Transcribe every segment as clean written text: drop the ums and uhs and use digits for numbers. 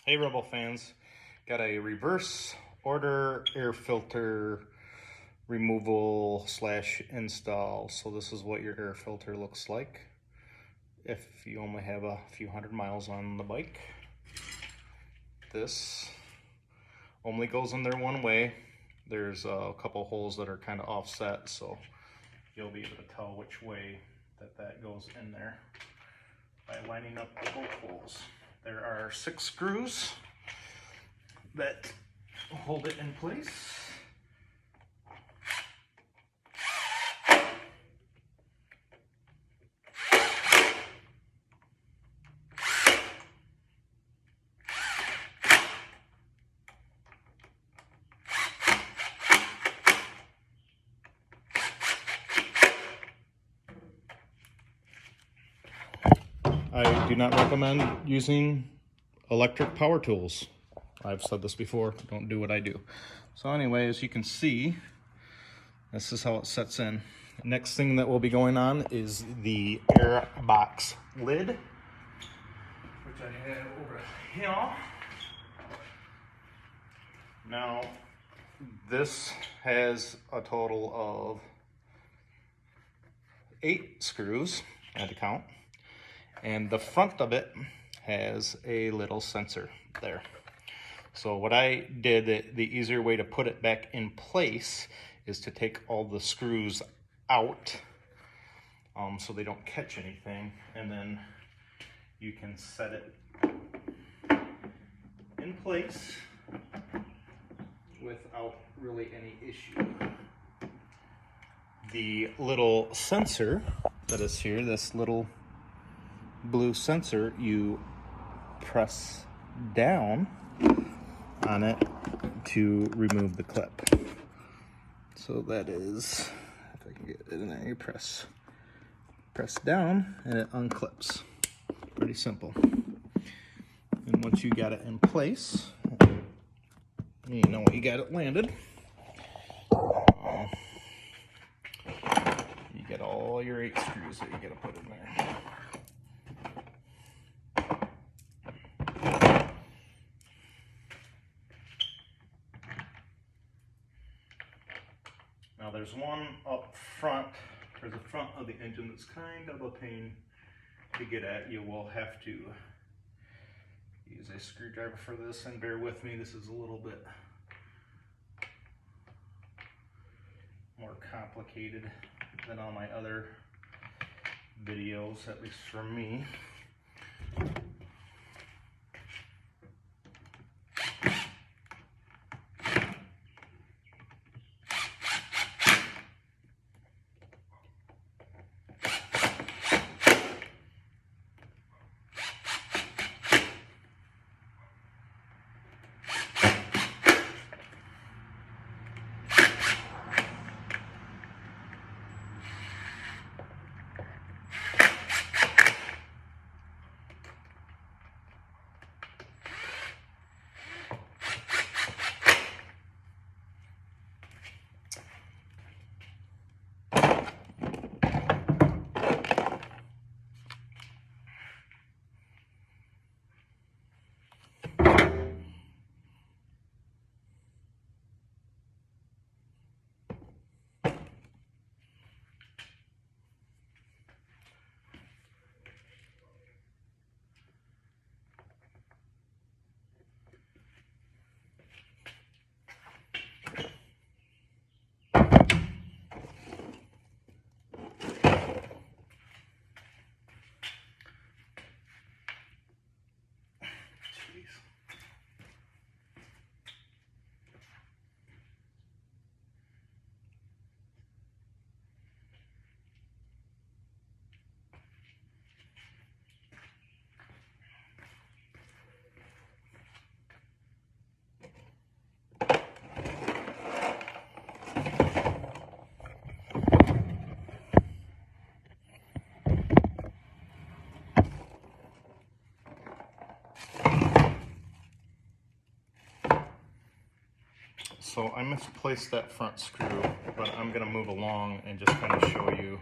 Hey Rebel fans, got a reverse order air filter removal / install. So this is what your air filter looks like if you only have a few hundred miles on the bike. This only goes in there one way. There's a couple holes that are kind of offset, so you'll be able to tell which way that goes in there by lining up the both holes. There are 6 screws that hold it in place. I do not recommend using electric power tools. I've said this before, don't do what I do. So anyway, as you can see, this is how it sets in. Next thing that will be going on is the Airbox lid, which I have over here. Now, this has a total of 8 screws, I had to count, and the front of it has a little sensor there. So what I did, the easier way to put it back in place is to take all the screws out so they don't catch anything, and then you can set it in place without really any issue. The little sensor that is here, this little blue sensor, you press down on it to remove the clip. So that is, if I can get it in there, you press down and it unclips. Pretty simple. And once you got it in place, you know you got it landed. You get all your 8 screws that you gotta put in there. Now there's one up front, or the front of the engine, that's kind of a pain to get at. You will have to use a screwdriver for this, and bear with me, this is a little bit more complicated than all my other videos, at least for me. So I misplaced that front screw, but I'm gonna move along and just kind of show you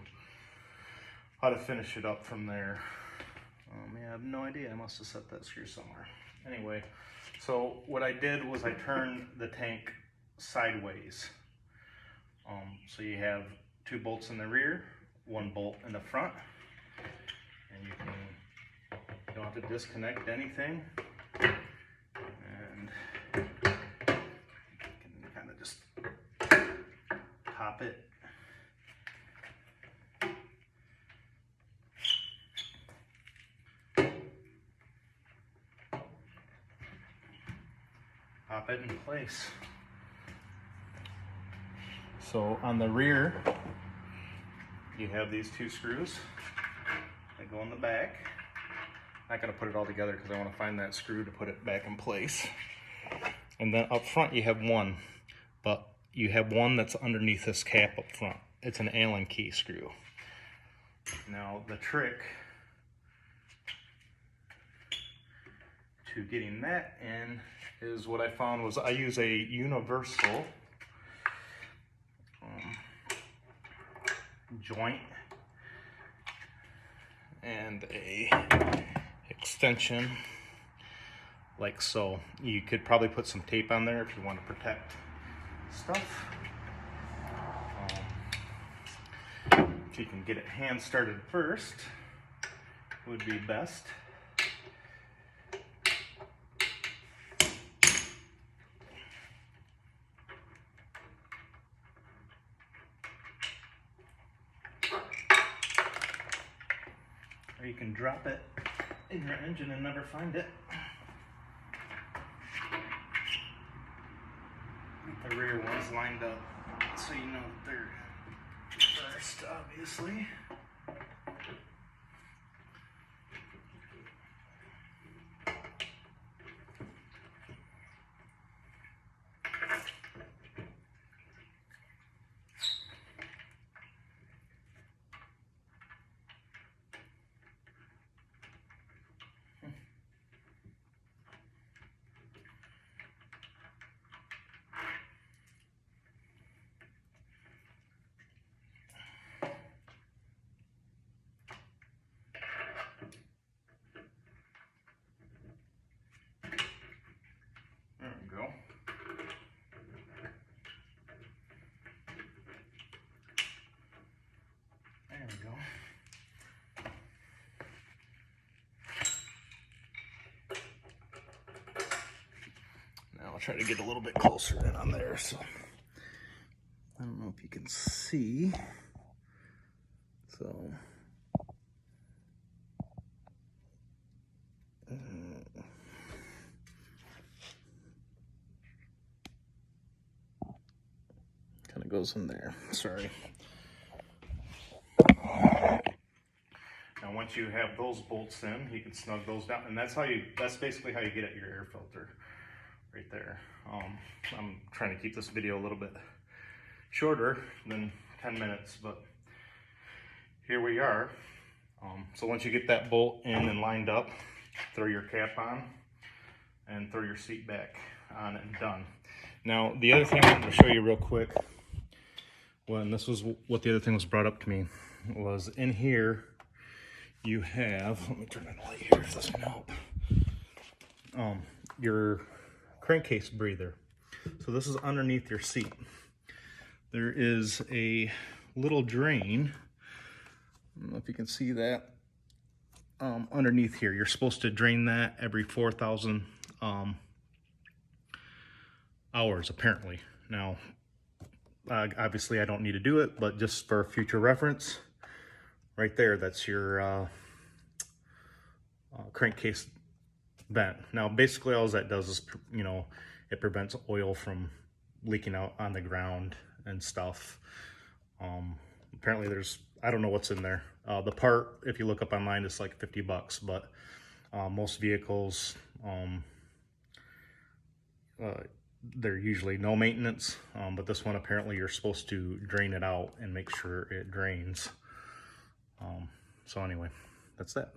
how to finish it up from there. Yeah, I have no idea. I must have set that screw somewhere. Anyway, so what I did was I turned the tank sideways. So you have 2 bolts in the rear, 1 bolt in the front, and you don't have to disconnect anything. And you can kind of just pop it. Pop it in place. So on the rear, you have these 2 screws that go in the back. I'm not going to put it all together because I want to find that screw to put it back in place. And then up front you have 1, but you have 1 that's underneath this cap up front. It's an Allen key screw. Now the trick to getting that in is what I found was I use a universal joint and a extension like so. You could probably put some tape on there if you want to protect stuff. If you can get it hand started first, would be best. Or you can drop it in your engine and never find it. The rear one's lined up so you know that they're first, obviously. There we go. There we go. Now I'll try to get a little bit closer in on there. So I don't know if you can see. So kind of goes in there. Sorry. Now once you have those bolts in, you can snug those down, and that's basically how you get at your air filter right there. I'm trying to keep this video a little bit shorter than 10 minutes, but here we are. So once you get that bolt in and lined up, throw your cap on and throw your seat back on and done. Now the other thing I want to show you real quick, when this was what the other thing was brought up to me, was in here you have, let me turn on the light here if this can help, your crankcase breather. So this is underneath your seat. There is a little drain, I don't know if you can see that, underneath here. You're supposed to drain that every 4,000 hours apparently. Now obviously I don't need to do it, but just for future reference, right there, that's your crankcase vent. Now basically all that does is, you know, it prevents oil from leaking out on the ground and stuff. Apparently there's, I don't know what's in there. The part, if you look up online, is like 50 bucks, but most vehicles, they're usually no maintenance, but this one apparently you're supposed to drain it out and make sure it drains. So anyway, that's that.